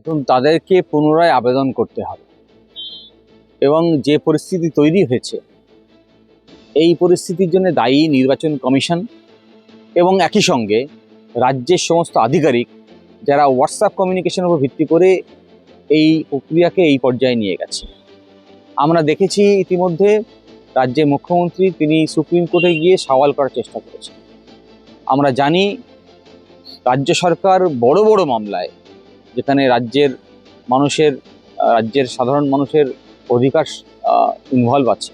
এবং তাদেরকে পুনরায় আবেদন করতে হবে। এবং যে পরিস্থিতি তৈরি হয়েছে, এই পরিস্থিতির জন্য দায়ী নির্বাচন কমিশন এবং একই সঙ্গে রাজ্যের সমস্ত আধিকারিক, যারা হোয়াটসঅ্যাপ কমিউনিকেশনের উপর ভিত্তি করে এই প্রক্রিয়াকে এই পর্যায়ে নিয়ে গেছে। আমরা দেখেছি ইতিমধ্যে রাজ্যের মুখ্যমন্ত্রী তিনি সুপ্রিম কোর্টে গিয়ে সওয়াল করার চেষ্টা করেছেন। আমরা জানি রাজ্য সরকার বড় বড় মামলায়, যেখানে রাজ্যের সাধারণ মানুষের অধিকার ইনভলভ আছে,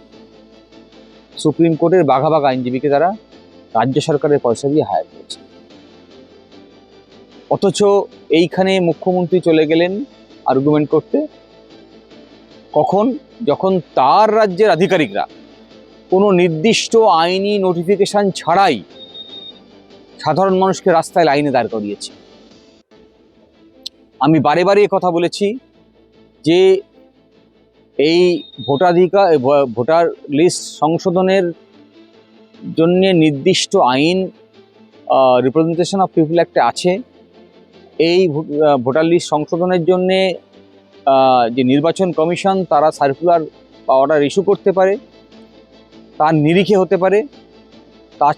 সুপ্রিম কোর্টের বাঘা বাঘা আইনজীবীকে তারা রাজ্য সরকারের পয়সা দিয়ে হায়ার করেছে। অথচ এইখানে মুখ্যমন্ত্রী চলে গেলেন আর্গুমেন্ট করতে, যখন তার রাজ্যের আধিকারিকরা কোনো নির্দিষ্ট আইনি নোটিফিকেশন ছাড়াই সাধারণ মানুষকে রাস্তায় লাইনে দাঁড় করিয়েছে। আমি বারে বারে কথা বলেছি যে এই ভোটার লিস্ট সংশোধনের জন্য নির্দিষ্ট আইন রিপ্রেজেন্টেশন অফ পিপল অ্যাক্টে আছে। এই ভোটার লিস্ট সংশোধনের জন্যে যে নির্বাচন কমিশন তারা সার্কুলার বা অর্ডার ইস্যু করতে পারে, তার নিরিখে হতে পারে। কাজ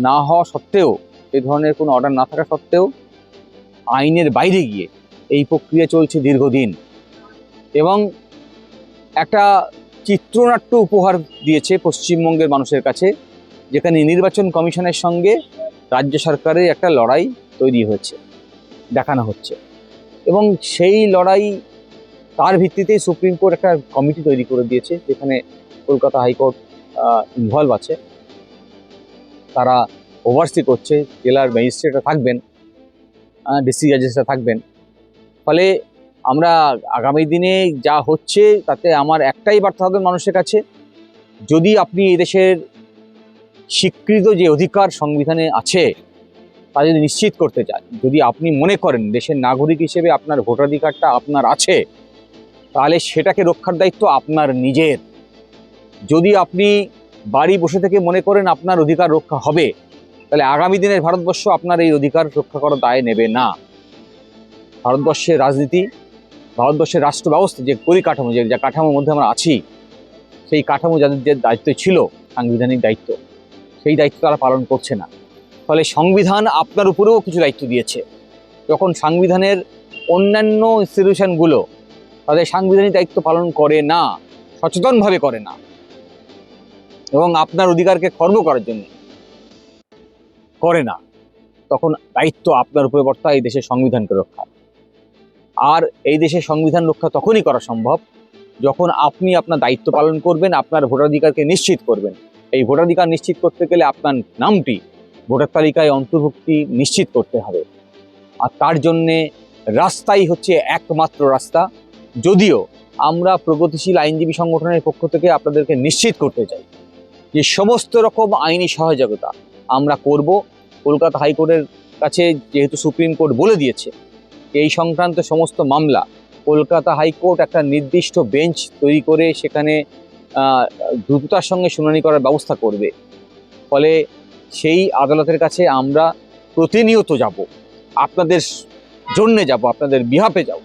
না হওয়া সত্ত্বেও, এ ধরনের কোনো অর্ডার না থাকা সত্ত্বেও আইনের বাইরে গিয়ে এই প্রক্রিয়া চলছে দীর্ঘদিন এবং একটা চিত্রনাট্য উপহার দিয়েছে পশ্চিমবঙ্গের মানুষের কাছে, যেখানে নির্বাচন কমিশনের সঙ্গে রাজ্য সরকারের একটা লড়াই তৈরি হয়েছে, দেখানো হচ্ছে। এবং সেই লড়াই, তার ভিত্তিতেই সুপ্রিম কোর্ট একটা কমিটি তৈরি করে দিয়েছে, যেখানে কলকাতা হাইকোর্ট ইনভলভ আছে। তারা ওভারসি করছে, জেলার ম্যাজিস্ট্রেটরা থাকবেন, ডিস্ট্রিক্ট জাজেসরা থাকবেন। ফলে আমরা আগামী দিনে যা হচ্ছে তাতে আমার একটাই বার্তা হবে মানুষের কাছে, যদি আপনি এদেশের স্বীকৃত যে অধিকার সংবিধানে আছে তা যদি নিশ্চিত করতে চান, যদি আপনি মনে করেন দেশের নাগরিক হিসেবে আপনার ভোটাধিকারটা আপনার আছে, তাহলে সেটাকে রক্ষার দায়িত্ব আপনার নিজের। যদি আপনি বাড়ি বসে থেকে মনে করেন আপনার অধিকার রক্ষা হবে, তাহলে আগামী দিনের ভারতবর্ষ আপনার এই অধিকার রক্ষা করার দায় নেবে না। ভারতবর্ষের রাজনীতি, ভারতবর্ষের রাষ্ট্র ব্যবস্থা, যে পরিকাঠামো, যে কাঠামোর মধ্যে আমরা আছি, সেই কাঠামো যাদের যে দায়িত্ব ছিল, সাংবিধানিক দায়িত্ব, সেই দায়িত্ব তারা পালন করছে না। ফলে সংবিধান আপনার উপরেও কিছু দায়িত্ব দিয়েছে। যখন সংবিধানের অন্যান্য ইনস্টিটিউশনগুলো তাদের সাংবিধানিক দায়িত্ব পালন করে না, সচেতনভাবে করে না, এবং আপনার অধিকারকে খর্ব করার জন্য করে না, তখন দায়িত্ব আপনার উপরে বর্তায় এই দেশের সংবিধানকে রক্ষা। আর এই দেশের সংবিধান রক্ষা তখনই করা সম্ভব যখন আপনি আপনার দায়িত্ব পালন করবেন, আপনার ভোটাধিকারকে নিশ্চিত করবেন। এই ভোটাধিকার নিশ্চিত করতে গেলে আপনার নামটি ভোটার তালিকায় অন্তর্ভুক্তি নিশ্চিত করতে হবে। আর তার জন্যে রাস্তাই হচ্ছে একমাত্র রাস্তা। যদিও আমরা প্রগতিশীল আইনজীবী সংগঠনের পক্ষ থেকে আপনাদেরকে নিশ্চিত করতে চাই যে সমস্ত রকম আইনি সহযোগিতা আমরা করব। কলকাতা হাইকোর্টের কাছে যেহেতু সুপ্রিম কোর্ট বলে দিয়েছে এই সংক্রান্ত সমস্ত মামলা কলকাতা হাইকোর্ট একটা নির্দিষ্ট বেঞ্চ তৈরি করে সেখানে দ্রুততার সঙ্গে শুনানি করার ব্যবস্থা করবে। ফলে সেই আদালতের কাছে আমরা প্রতিনিয়ত যাব, আপনাদের জন্যে যাব, আপনাদের বিহাফে যাব।